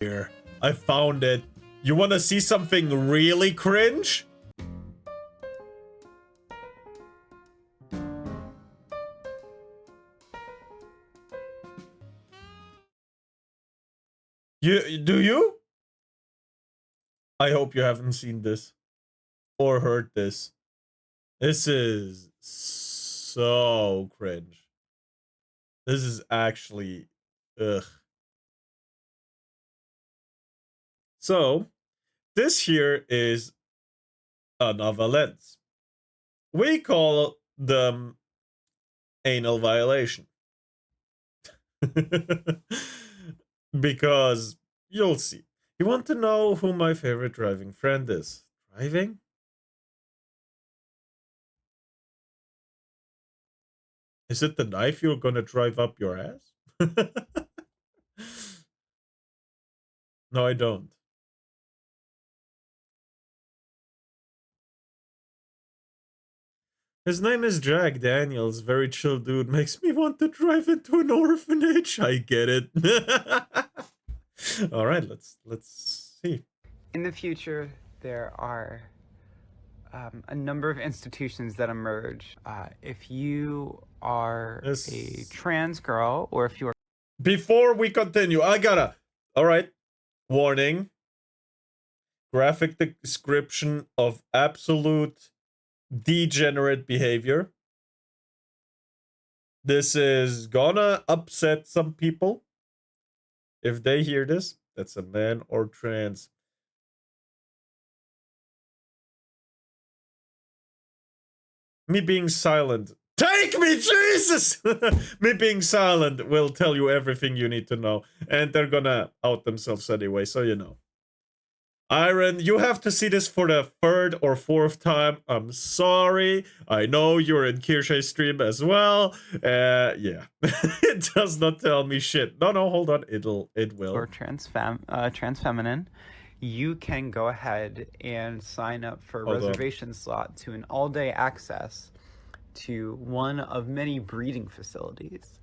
Here, I found it. You want to see something really cringe? Do you? I hope you haven't seen this or heard this. This is so cringe. This is actually ugh. So, this here is another lens. We call them anal violation. Because you'll see. You want to know who my favorite driving friend is? Driving? Is it the knife you're gonna drive up your ass? No, I don't. His name is Jack Daniels. Very chill dude. Makes me want to drive into an orphanage. I get it. All right, let's see. In the future, there are a number of institutions that emerge. If you are a trans girl, or if you are... Before we continue, I gotta... All right. Warning. Graphic description of absolute degenerate behavior. This is gonna upset some people. If they hear this, that's a man or trans. Me being silent. Take me, Jesus! Me being silent will tell you everything you need to know. And they're gonna out themselves anyway, so you know. Iron, you have to see this for the third or fourth time. I'm sorry. I know you're in Kirsches stream as well. Yeah. It does not tell me shit. No, hold on. It will. Or trans feminine, you can go ahead and sign up for a reservation slot to an all-day access to one of many breeding facilities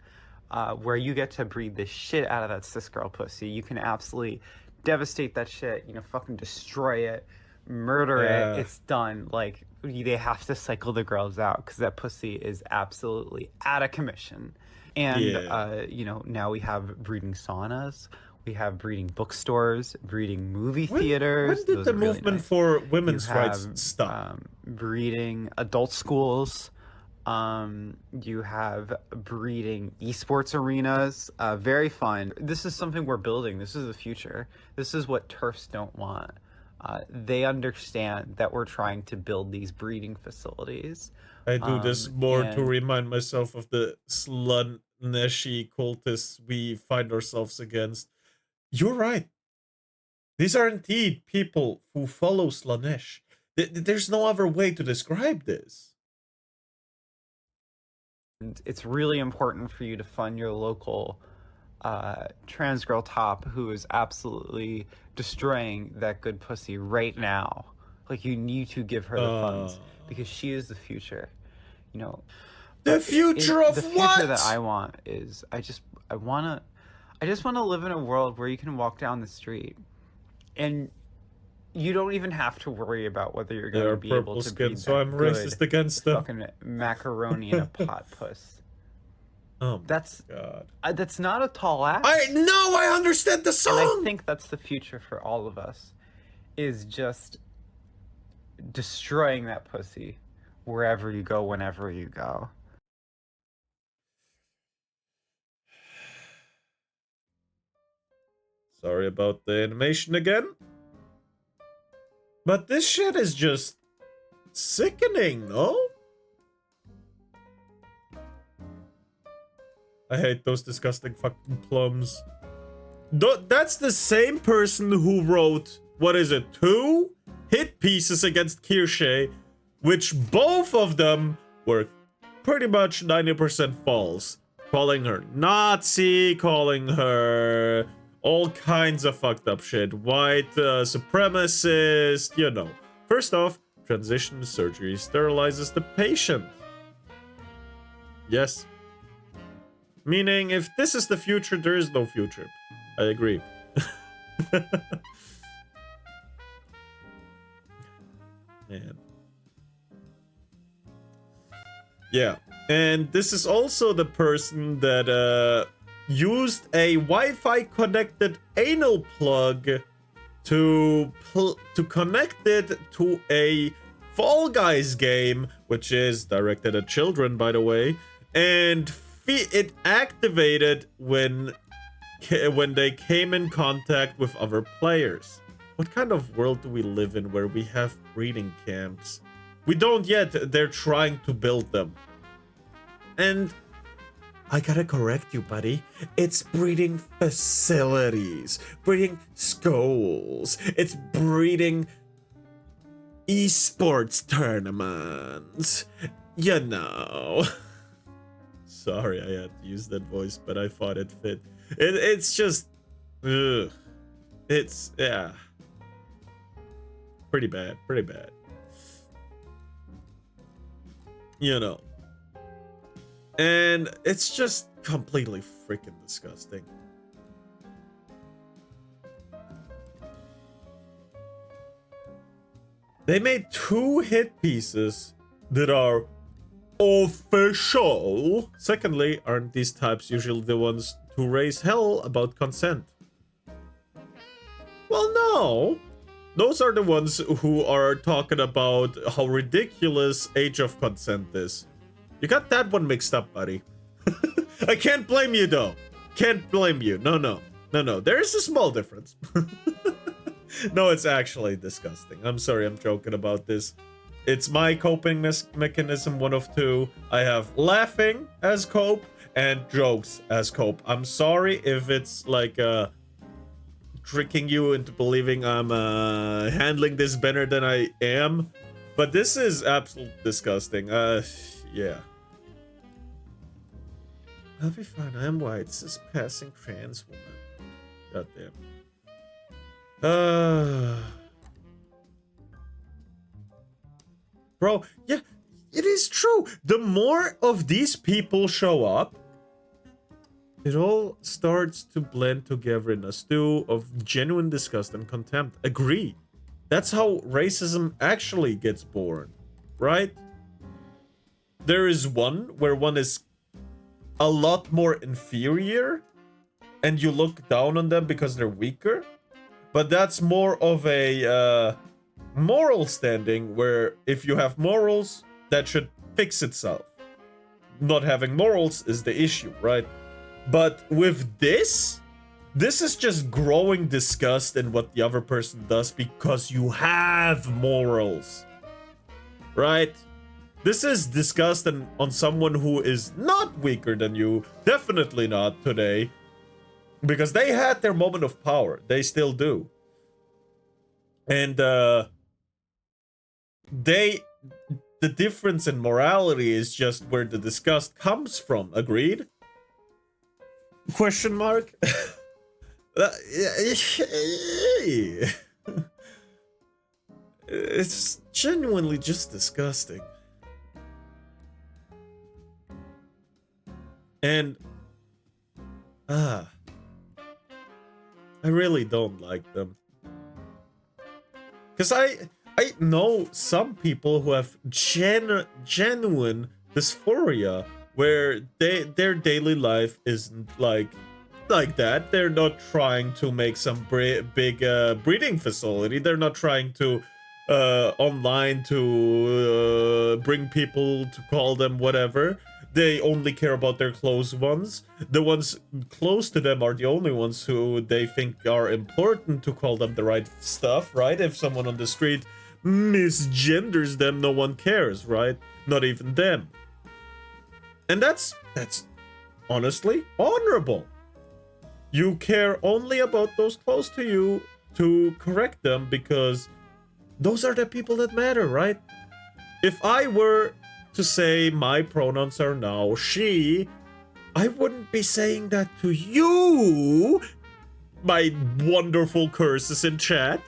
where you get to breed the shit out of that cis girl pussy. You can absolutely devastate that shit, fucking destroy it, murder it. It's done. Like, they have to cycle the girls out because that pussy is absolutely out of commission. And now we have breeding saunas, we have breeding bookstores, breeding movie theaters. When did the movement for women's rights stop? Breeding adult schools. You have breeding esports arenas. Very fun. This is something we're building. This is the future. This is what TERFs don't want. They understand that we're trying to build these breeding facilities. I do this more to remind myself of the Slaneshi cultists we find ourselves against. You're right. These are indeed people who follow Slanesh. There's no other way to describe this. And it's really important for you to fund your local trans girl top who is absolutely destroying that good pussy right now. Like, you need to give her the funds because she is the future. The future of what? The future that I want is I just want to live in a world where you can walk down the street and you don't even have to worry about whether you're going to be able to breed so I'm racist against them. Fucking macaroni in a pot puss. Oh, that's God. That's not a tall ask. I understand the song. And I think that's the future for all of us, is just destroying that pussy wherever you go, whenever you go. Sorry about the animation again. But this shit is just sickening, no? I hate those disgusting fucking plums. That's the same person who wrote, what is it, 2 hit pieces against Kirsche, which both of them were pretty much 90% false. Calling her Nazi, calling her all kinds of fucked up shit. White supremacist, First off, transition surgery sterilizes the patient. Yes. Meaning, if this is the future, there is no future. I agree. Man. Yeah, and this is also the person that used a Wi-Fi connected anal plug to connect it to a Fall Guys game, which is directed at children, by the way, and it activated when they came in contact with other players. What kind of world do we live in where we have breeding camps? We don't yet. They're trying to build them. And I gotta correct you, buddy. It's breeding facilities, breeding schools. It's breeding esports tournaments. You know. Sorry, I had to use that voice, but I thought it fit. It's just... Ugh. It's... yeah. Pretty bad, pretty bad. You know. And it's just completely freaking disgusting. They made 2 hit pieces that are official. Secondly, aren't these types usually the ones to raise hell about consent? Well, no. Those are the ones who are talking about how ridiculous age of consent is. You got that one mixed up, buddy. I can't blame you, though. Can't blame you. No, no. No, no. There is a small difference. No, it's actually disgusting. I'm sorry I'm joking about this. It's my coping mechanism, one of 2. I have laughing as cope and jokes as cope. I'm sorry if it's like tricking you into believing I'm handling this better than I am. But this is absolutely disgusting. Yeah. I'll be fine. I'm white. Cis passing trans woman. Goddamn. Bro, yeah, it is true. The more of these people show up, it all starts to blend together in a stew of genuine disgust and contempt. Agree. That's how racism actually gets born, right? There is one where one is a lot more inferior and you look down on them because they're weaker. But that's more of a moral standing where if you have morals, that should fix itself. Not having morals is the issue, right? But with this is just growing disgust in what the other person does because you have morals, right? This is disgust on someone who is not weaker than you, definitely not today, because they had their moment of power. They still do. And the difference in morality is just where the disgust comes from. Agreed? Question mark? It's genuinely just disgusting. And I really don't like them. Because I know some people who have genuine dysphoria where their daily life isn't like that. They're not trying to make some big breeding facility. They're not trying to online to bring people to call them whatever. They only care about their close ones. The ones close to them are the only ones who they think are important to call them the right stuff, right? If someone on the street misgenders them, no one cares, right? Not even them. And that's honestly honorable. You care only about those close to you to correct them because those are the people that matter, right? If I were to say my pronouns are now she, I wouldn't be saying that to you, my wonderful curses in chat.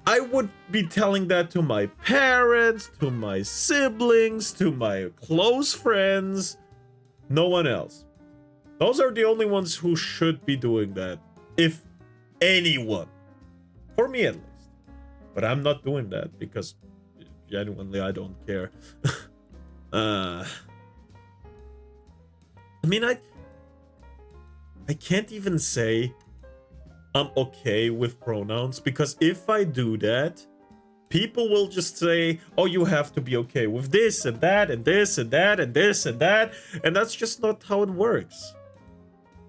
I would be telling that to my parents, to my siblings, to my close friends, no one else. Those are the only ones who should be doing that. If anyone. For me, at least. But I'm not doing that because genuinely I don't care. I mean, I can't even say I'm okay with pronouns, because if I do that, people will just say, oh, you have to be okay with this and that and this and that and this and that, and that's just not how it works.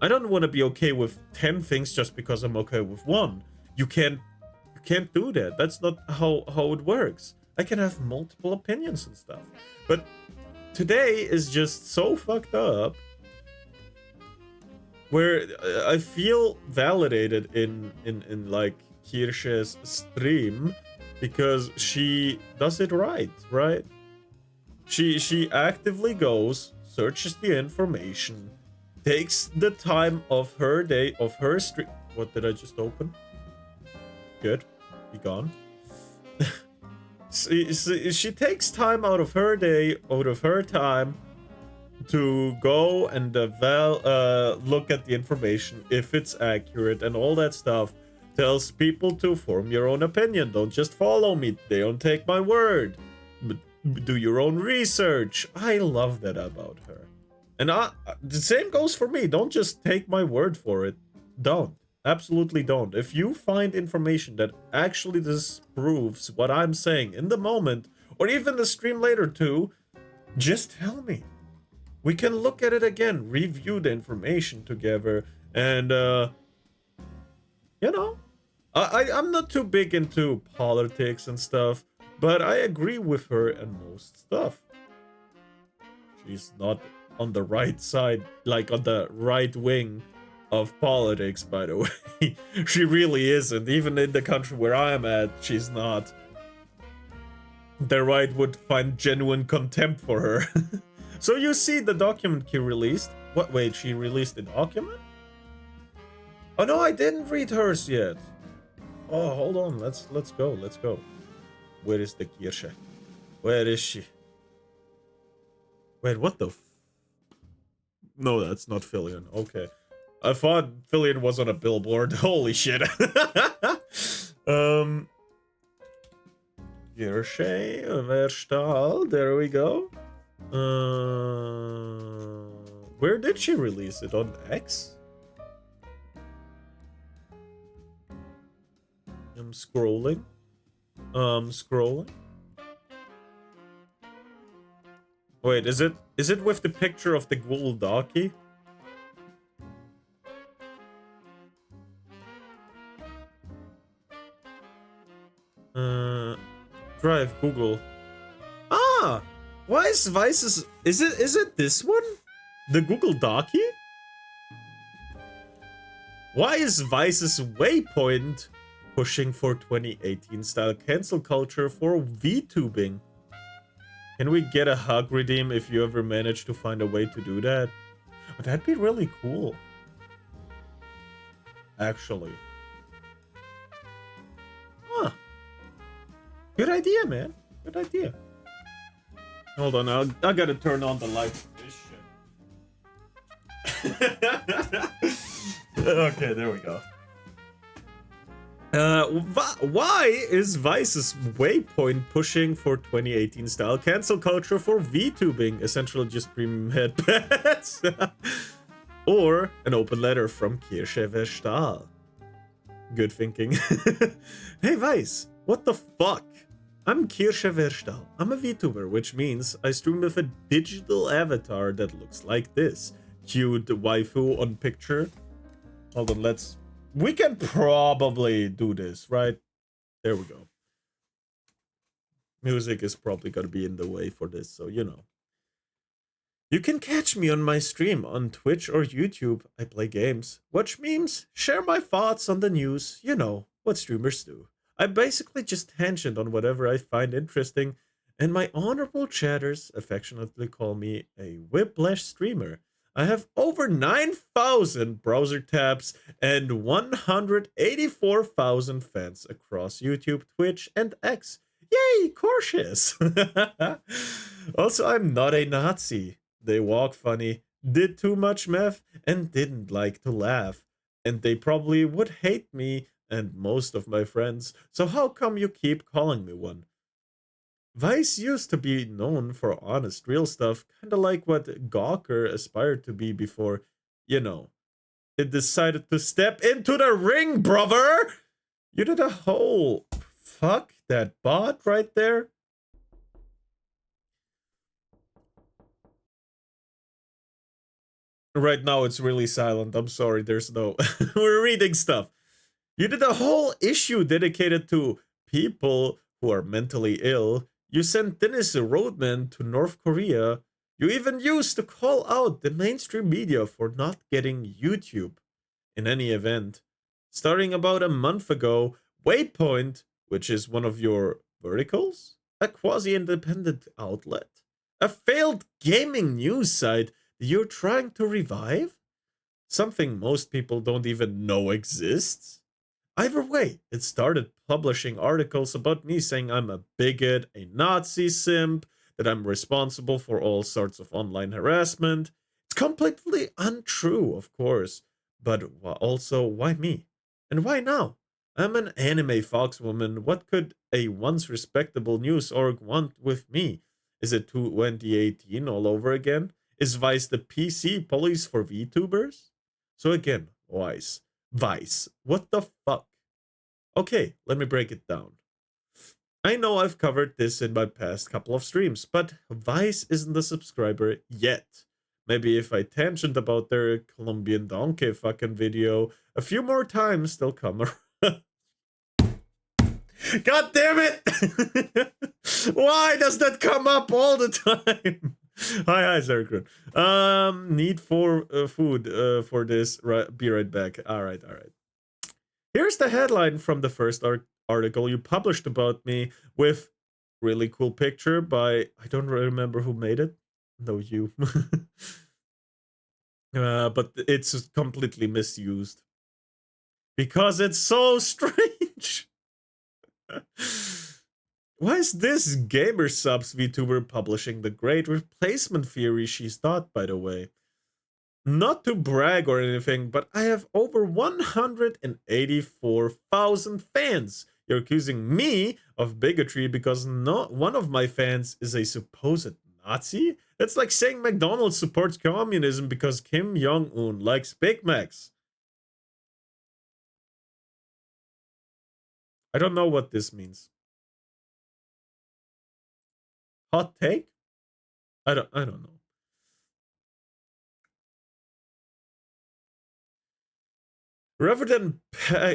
I don't want to be okay with 10 things just because I'm okay with one. You can't do that. That's not how it works. I can have multiple opinions and stuff. But today is just so fucked up, where I feel validated in like Kirsches stream, because she does it right? She actively goes, searches the information, takes the time of her day, of her stream. What did I just open? Good. Be gone. She takes time out of her day, out of her time, to go and look at the information, if it's accurate and all that stuff. Tells people to form your own opinion. Don't just follow me. They don't take my word. But do your own research. I love that about her. And the same goes for me. Don't just take my word for it. Don't. Absolutely don't. If you find information that actually disproves what I'm saying in the moment, or even the stream later too, just tell me. We can look at it again, review the information together, and you know, I'm not too big into politics and stuff, but I agree with her on most stuff. She's not on the right side, like on the right wing of politics, by the way. She really isn't. Even in the country where I am at, she's not. The right would find genuine contempt for her. So you see the document she released. What? Wait, she released the document? Oh no, I didn't read hers yet. Oh, hold on. Let's go. Let's go. Where is the Kirsche? Where is she? Wait, what the? No, that's not Fillion. Okay, I thought Fillion was on a billboard. Holy shit. Kirsche, Verstal. There we go. Where did she release it? On X? I'm scrolling. Scrolling. Wait, is it with the picture of the Google docky? Drive Google. Ah! Why is Vice's... Is it this one? The Google docky? Why is Vice's waypoint pushing for 2018 style cancel culture for VTubing? Can we get a hug redeem if you ever manage to find a way to do that? Oh, that'd be really cool. Actually. Huh. Good idea, man. Good idea. Hold on, I gotta turn on the lights for this shit. Okay, there we go. Why is Vice's waypoint pushing for 2018 style cancel culture for VTubing? Essentially just premium headpads. Or an open letter from Kirsche Verstal. Good thinking. Hey Vice, what the fuck? I'm Kirsche Verstal. I'm a VTuber, which means I stream with a digital avatar that looks like this. Cute waifu on picture. Hold on, we can probably do this, right? There we go. Music is probably gonna be in the way for this, so you know. You can catch me on my stream on Twitch or YouTube. I play games, watch memes, share my thoughts on the news. You know, what streamers do. I basically just tangent on whatever I find interesting, and my honorable chatters affectionately call me a whiplash streamer. I have over 9,000 browser tabs and 184,000 fans across YouTube, Twitch, and X. Yay, kirsches! Also, I'm not a Nazi. They walk funny, did too much meth, and didn't like to laugh. And they probably would hate me and most of my friends. So how come you keep calling me one? Vice used to be known for honest, real stuff, kinda like what Gawker aspired to be before, you know, it decided to step into the ring, brother! You did a whole... Fuck that bot right there. Right now it's really silent. I'm sorry, there's no... We're reading stuff. You did a whole issue dedicated to people who are mentally ill. You sent Dennis Rodman to North Korea. You even used to call out the mainstream media for not getting YouTube in any event. Starting about a month ago, Waypoint, which is one of your verticals, a quasi-independent outlet, a failed gaming news site that you're trying to revive? Something most people don't even know exists? Either way, it started publishing articles about me saying I'm a bigot, a Nazi simp, that I'm responsible for all sorts of online harassment. It's completely untrue, of course, but also, why me? And why now? I'm an anime foxwoman. What could a once respectable news org want with me? Is it 2018 all over again? Is Vice the PC police for VTubers? So again, Vice, what the fuck? Okay, let me break it down. I know I've covered this in my past couple of streams, but Vice isn't a subscriber yet. Maybe if I tangent about their Colombian donkey fucking video a few more times, they'll come around. God damn it! Why does that come up all the time? Hi, Zergrun. Need for food for this. Be right back. All right. Here's the headline from the first article you published about me with really cool picture by, I don't remember who made it. No, you. But it's completely misused. Because it's so strange. Why is this gamer subs VTuber publishing the great replacement theory she's thought, by the way? Not to brag or anything, but I have over 184,000 fans. You're accusing me of bigotry because not one of my fans is a supposed Nazi? That's like saying McDonald's supports communism because Kim Jong-un likes Big Macs. I don't know what this means. Hot take? I don't know. Rather than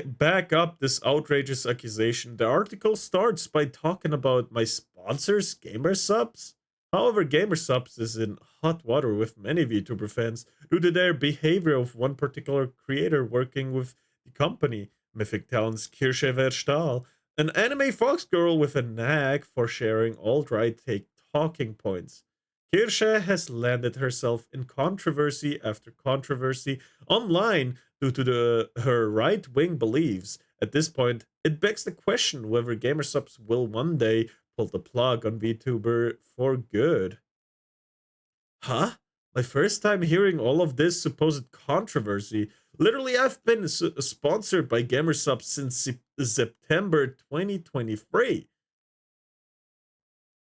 back up this outrageous accusation, the article starts by talking about my sponsors, GamerSubs. However, GamerSubs is in hot water with many VTuber fans due to their behavior of one particular creator working with the company, Mythic Town's Kirsches Stahl, an anime fox girl with a knack for sharing alt-right take talking points. Kirsche has landed herself in controversy after controversy online due to her right-wing beliefs. At this point, it begs the question whether GamerSubs will one day pull the plug on VTuber for good. Huh? My first time hearing all of this supposed controversy. Literally, I've been sponsored by GamerSubs since September 2023.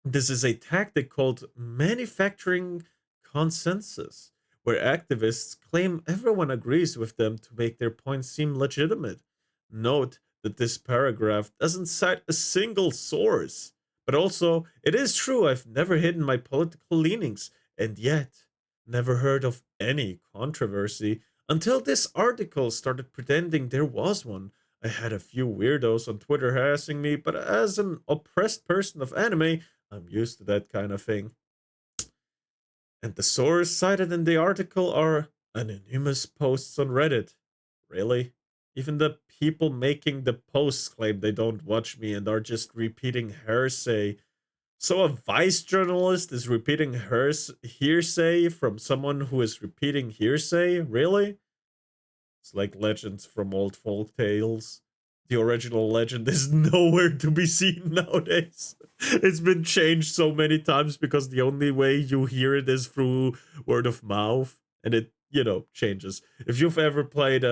This is a tactic called manufacturing consensus, where activists claim everyone agrees with them to make their points seem legitimate. Note that this paragraph doesn't cite a single source. But also, it is true I've never hidden my political leanings, and yet, never heard of any controversy until this article started pretending there was one. I had a few weirdos on Twitter harassing me, but as an oppressed person of anime, I'm used to that kind of thing. And the source cited in the article are anonymous posts on Reddit. Really? Even the people making the posts claim they don't watch me and are just repeating hearsay. So a Vice journalist is repeating hearsay from someone who is repeating hearsay? Really? It's like legends from old folk tales. The original legend is nowhere to be seen nowadays. It's been changed so many times because the only way you hear it is through word of mouth, and it, changes. If you've ever played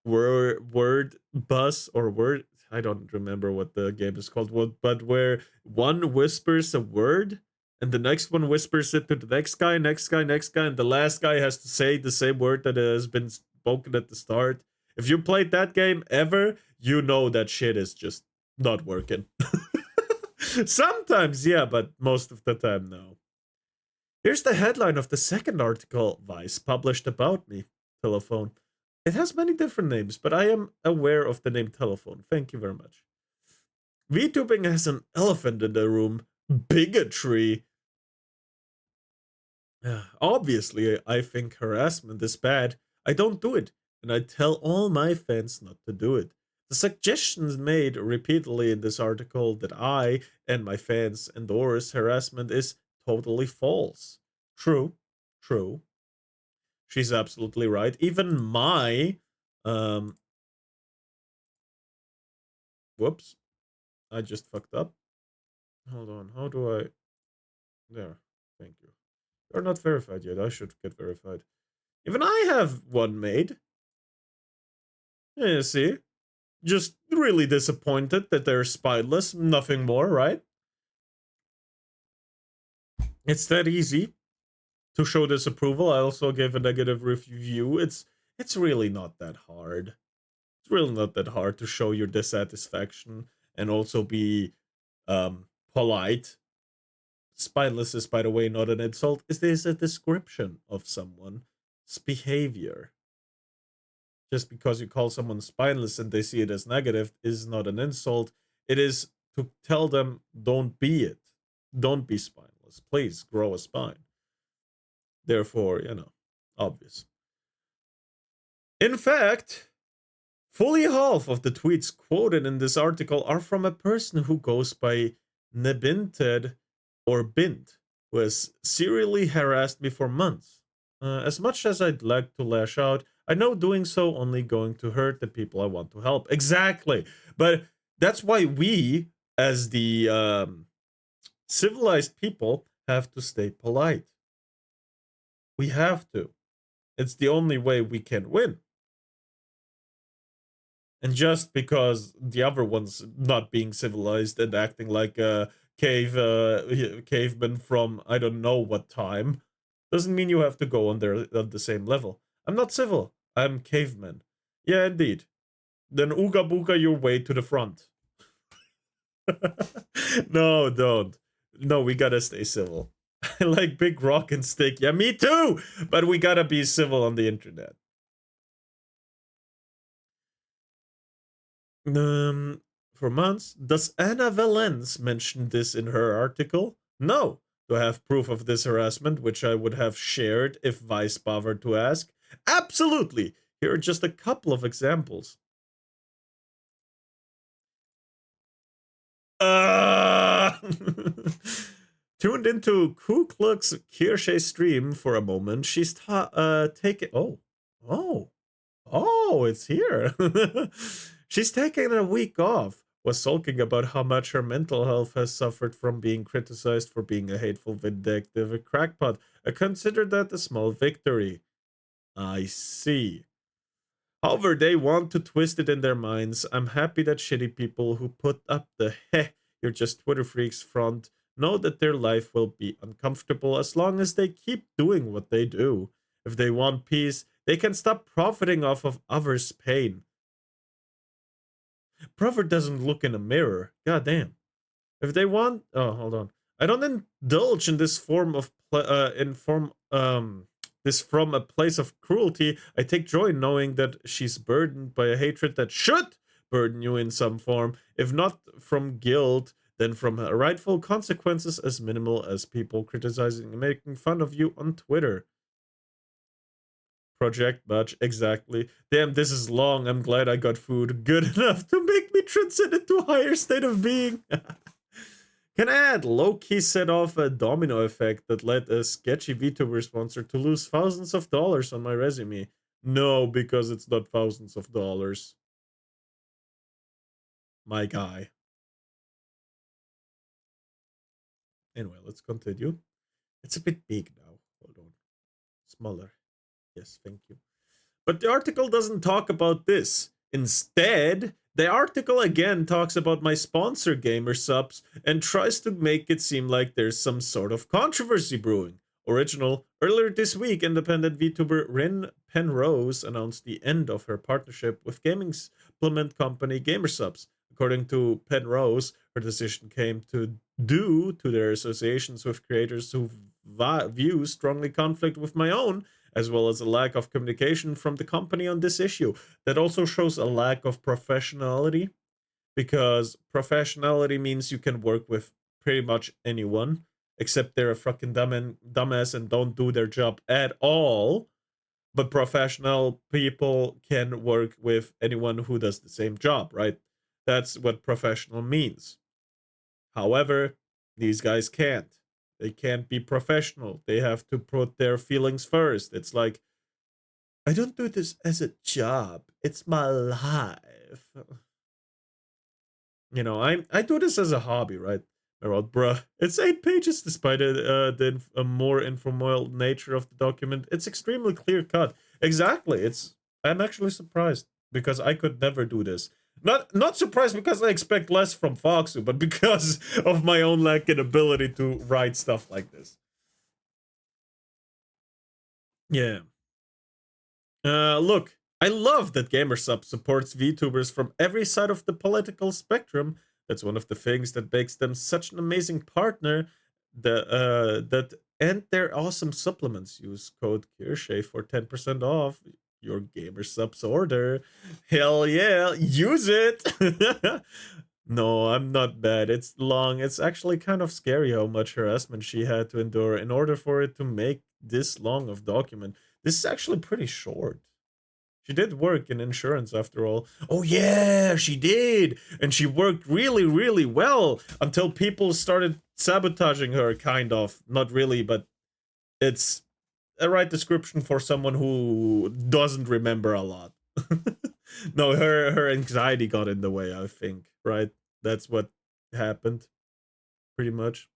word buzz or word. I don't remember what the game is called, but where one whispers a word and the next one whispers it to the next guy, next guy, next guy, and the last guy has to say the same word that has been spoken at the start. If you played that game ever, you know that shit is just not working. Sometimes, yeah, but most of the time, no. Here's the headline of the second article Vice published about me. Telephone. It has many different names, but I am aware of the name telephone. Thank you very much. VTubing has an elephant in the room. Bigotry. Obviously, I think harassment is bad. I don't do it, and I tell all my fans not to do it. The suggestions made repeatedly in this article that I and my fans endorse harassment is totally false. True, true. She's absolutely right. Even my, um, whoops, I just fucked up. Hold on, how do I, there, thank you. You're not verified yet, I should get verified. Even I have one made. Yeah, see? Just really disappointed that they're spineless, nothing more, right? It's that easy to show disapproval. I also gave a negative review. It's really not that hard. It's really not that hard to show your dissatisfaction and also be polite. Spineless is, by the way, not an insult. It is a description of someone's behavior. Just because you call someone spineless and they see it as negative is not an insult. It is to tell them, don't be it. Don't be spineless. Please grow a spine. Therefore, obvious. In fact, fully half of the tweets quoted in this article are from a person who goes by Nebinted or Bint, who has serially harassed me for months. As much as I'd like to lash out, I know doing so only going to hurt the people I want to help. Exactly. But that's why we, as the civilized people, have to stay polite. We have to. It's the only way we can win. And just because the other one's not being civilized and acting like a caveman from I don't know what time, doesn't mean you have to go on the same level. I'm not civil. I'm caveman. Yeah, indeed. Then ooga booga your way to the front. No, don't. No, we gotta stay civil. I like big rock and stick. Yeah, me too. But we gotta be civil on the internet. For months. Does Anna Valence mention this in her article? No. Do I have proof of this harassment, which I would have shared if Vice bothered to ask? Absolutely. Here are just a couple of examples. Tuned into Ku Klux Kirsches stream for a moment. She's taking. Oh, it's here. She's taking a week off. Was sulking about how much her mental health has suffered from being criticized for being a hateful, vindictive crackpot. I consider that a small victory. I see. However, they want to twist it in their minds. I'm happy that shitty people who put up the heh, you're just Twitter freaks front know that their life will be uncomfortable as long as they keep doing what they do. If they want peace, they can stop profiting off of others' pain. Prophet doesn't look in a mirror. God damn. If they want, oh, hold on. I don't indulge in this form of this from a place of cruelty. I take joy in knowing that she's burdened by a hatred that should burden you in some form, if not from guilt, then from rightful consequences as minimal as people criticizing and making fun of you on Twitter. Project much exactly. Damn, this is long. I'm glad I got food good enough to make me transcend into a higher state of being. Can add low-key set off a domino effect that led a sketchy VTuber sponsor to lose thousands of dollars on my resume. No, because it's not thousands of dollars. My guy. Anyway, let's continue. It's a bit big now. Hold on. Smaller. Yes, thank you. But the article doesn't talk about this. Instead, the article again talks about my sponsor GamerSupps and tries to make it seem like there's some sort of controversy brewing. Original, earlier this week, independent VTuber Rin Penrose announced the end of her partnership with gaming supplement company GamerSupps. According to Penrose, her decision came due to their associations with creators who view strongly conflict with my own, as well as a lack of communication from the company on this issue. That also shows a lack of professionality, because professionality means you can work with pretty much anyone, except they're a fucking dumbass and don't do their job at all. But professional people can work with anyone who does the same job, right? That's what professional means. However, these guys can't. They can't be professional. They have to put their feelings first. It's like, I don't do this as a job. It's my life. You know, I do this as a hobby, right? I wrote, bruh, it's 8 pages despite the more informal nature of the document. It's extremely clear cut. Exactly. I'm actually surprised because I could never do this. Not surprised because I expect less from Foxu, but because of my own lack in ability to write stuff like this. Yeah. Look, I love that GamerSupp supports VTubers from every side of the political spectrum. That's one of the things that makes them such an amazing partner. And their awesome supplements. Use code kirsches for 10% off your GamerSupps order. Hell yeah, use it. No, I'm not bad. It's long. It's actually kind of scary how much harassment she had to endure in order for it to make this long of document. This is actually pretty short. She did work in insurance after all. Oh yeah, she did. And she worked really, really well until people started sabotaging her, kind of. Not really, but it's a right description for someone who doesn't remember a lot. No, her anxiety got in the way, I think, right? That's what happened, pretty much.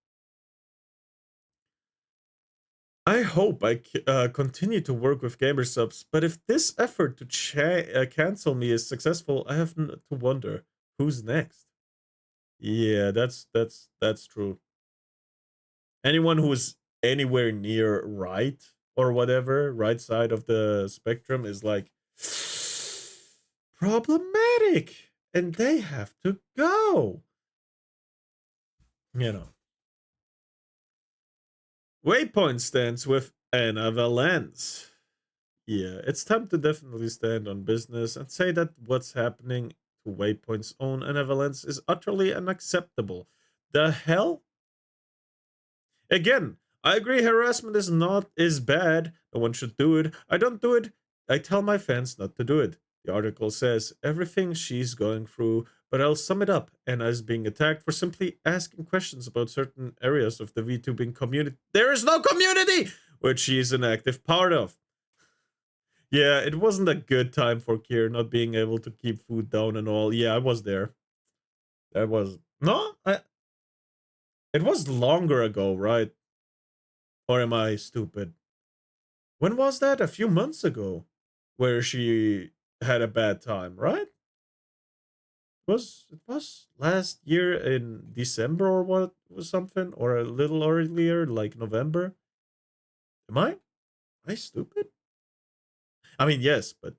I hope I continue to work with GamerSupps, but if this effort to cancel me is successful, I have to wonder who's next. Yeah, that's true. Anyone who's anywhere near right or whatever, right side of the spectrum is like problematic, and they have to go. You know. Waypoint stands with Anna Valence. Yeah, it's time to definitely stand on business and say that what's happening to Waypoint's own Anna Valence is utterly unacceptable. The hell? Again, I agree harassment is bad. No one should do it. I don't do it. I tell my fans not to do it. The article says everything she's going through, but I'll sum it up. Anna is being attacked for simply asking questions about certain areas of the VTubing community. There is no community, which she is an active part of. Yeah, it wasn't a good time for Kier not being able to keep food down and all. Yeah, I was there. That was it was longer ago, right? Or am I stupid? When was that? A few months ago, where she had a bad time, right? It was last year in December or what was something, or a little earlier, like November. Am I stupid? I mean, yes, but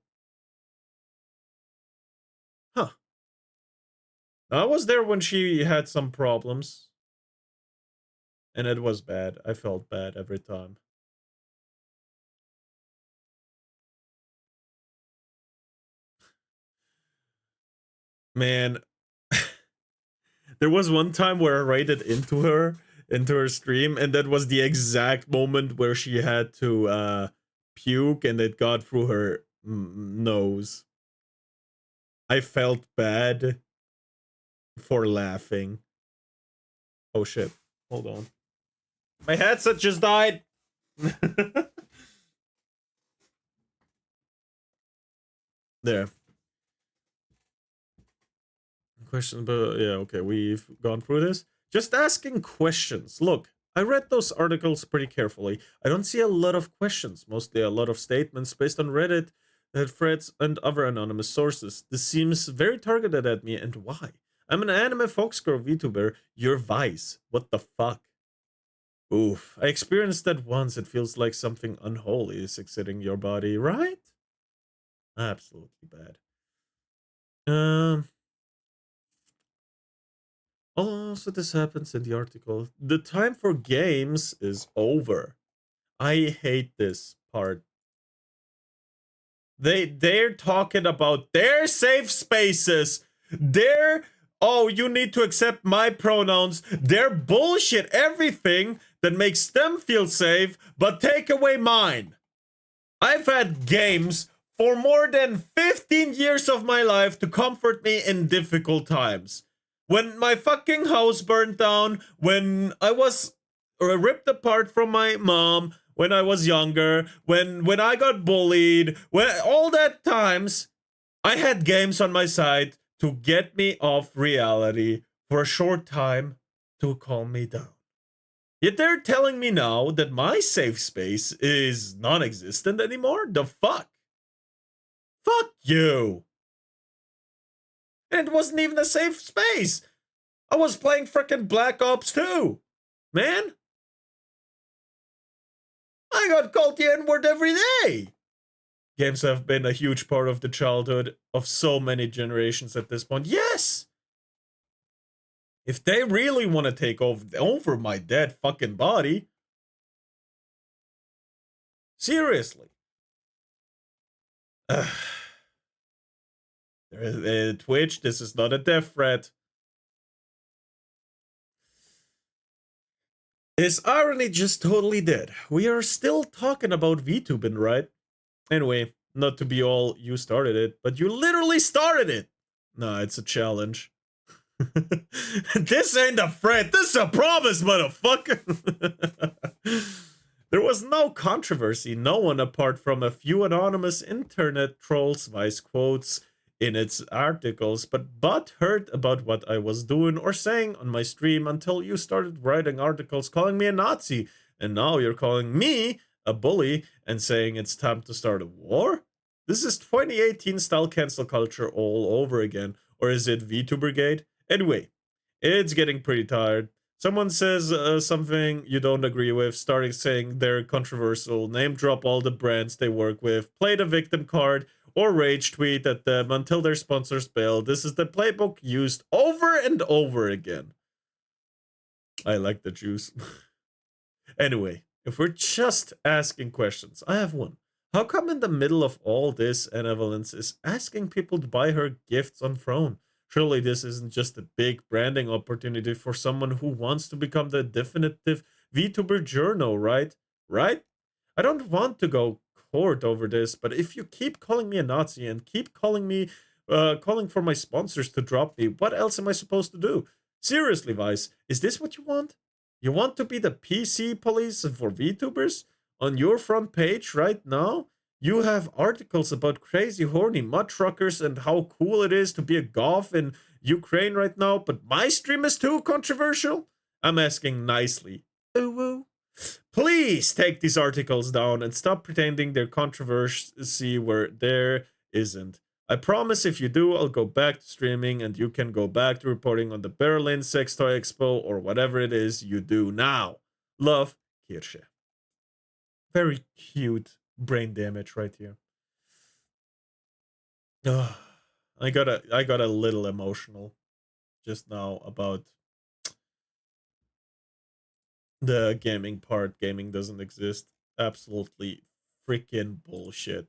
huh. I was there when she had some problems, and it was bad. I felt bad every time. Man, there was one time where I raided into her stream, and that was the exact moment where she had to puke and it got through her nose. I felt bad for laughing. Oh shit. Hold on. My headset just died. There. Question, but yeah, okay, we've gone through this. Just asking questions. Look, I read those articles pretty carefully. I don't see a lot of questions, mostly a lot of statements based on Reddit threats, and other anonymous sources. This seems very targeted at me, and why? I'm an anime Foxgirl VTuber. You're Vice. What the fuck? Oof. I experienced that once. It feels like something unholy is exiting your body, right? Absolutely bad. Also, this happens in the article. The time for games is over. I hate this part. They're talking about their safe spaces. Their oh, you need to accept my pronouns. Their bullshit everything that makes them feel safe, but take away mine. I've had games for more than 15 years of my life to comfort me in difficult times. When my fucking house burned down, when I was ripped apart from my mom, when I was younger, when I got bullied, when all that times, I had games on my side to get me off reality for a short time to calm me down. Yet they're telling me now that my safe space is non-existent anymore? The fuck? Fuck you! And it wasn't even a safe space! I was playing frickin' Black Ops 2! Man! I got called the N-word every day! Games have been a huge part of the childhood of so many generations at this point. Yes! If they really want to take over my dead fucking body, seriously. Twitch, this is not a death threat. Is irony just totally dead? We are still talking about VTubing, right? Anyway, not to be all you started it, but you literally started it. Nah, it's a challenge. This ain't a threat, this is a promise, motherfucker. There was no controversy. No one, apart from a few anonymous internet trolls, vice quotes in its articles, but heard about what I was doing or saying on my stream until you started writing articles calling me a Nazi, and now you're calling me a bully and saying it's time to start a war? This is 2018 style cancel culture all over again, or is it VTubergate? Anyway, it's getting pretty tired. Someone says something you don't agree with, starting saying they're controversial, name drop all the brands they work with, play the victim card, or rage tweet at them until their sponsors bail. This is the playbook used over and over again. I like the juice. Anyway, if we're just asking questions, I have one. How come in the middle of all this, Enevolence is asking people to buy her gifts on Throne? Surely this isn't just a big branding opportunity for someone who wants to become the definitive VTuber journal, right? Right? I don't want to go court over this, but if you keep calling me a Nazi and keep calling me, calling for my sponsors to drop me, what else am I supposed to do? Seriously, Vice, is this what you want? You want to be the PC police for VTubers? On your front page right now, you have articles about crazy horny mud truckers and how cool it is to be a goth in Ukraine right now, but my stream is too controversial? I'm asking nicely. Ooh, ooh. Please take these articles down and stop pretending there's controversy where there isn't. I promise if you do, I'll go back to streaming and you can go back to reporting on the Berlin Sex Toy Expo or whatever it is you do now. Love, Kirsche. Very cute brain damage right here. I got a little emotional just now about the gaming part. Gaming doesn't exist. Absolutely freaking bullshit.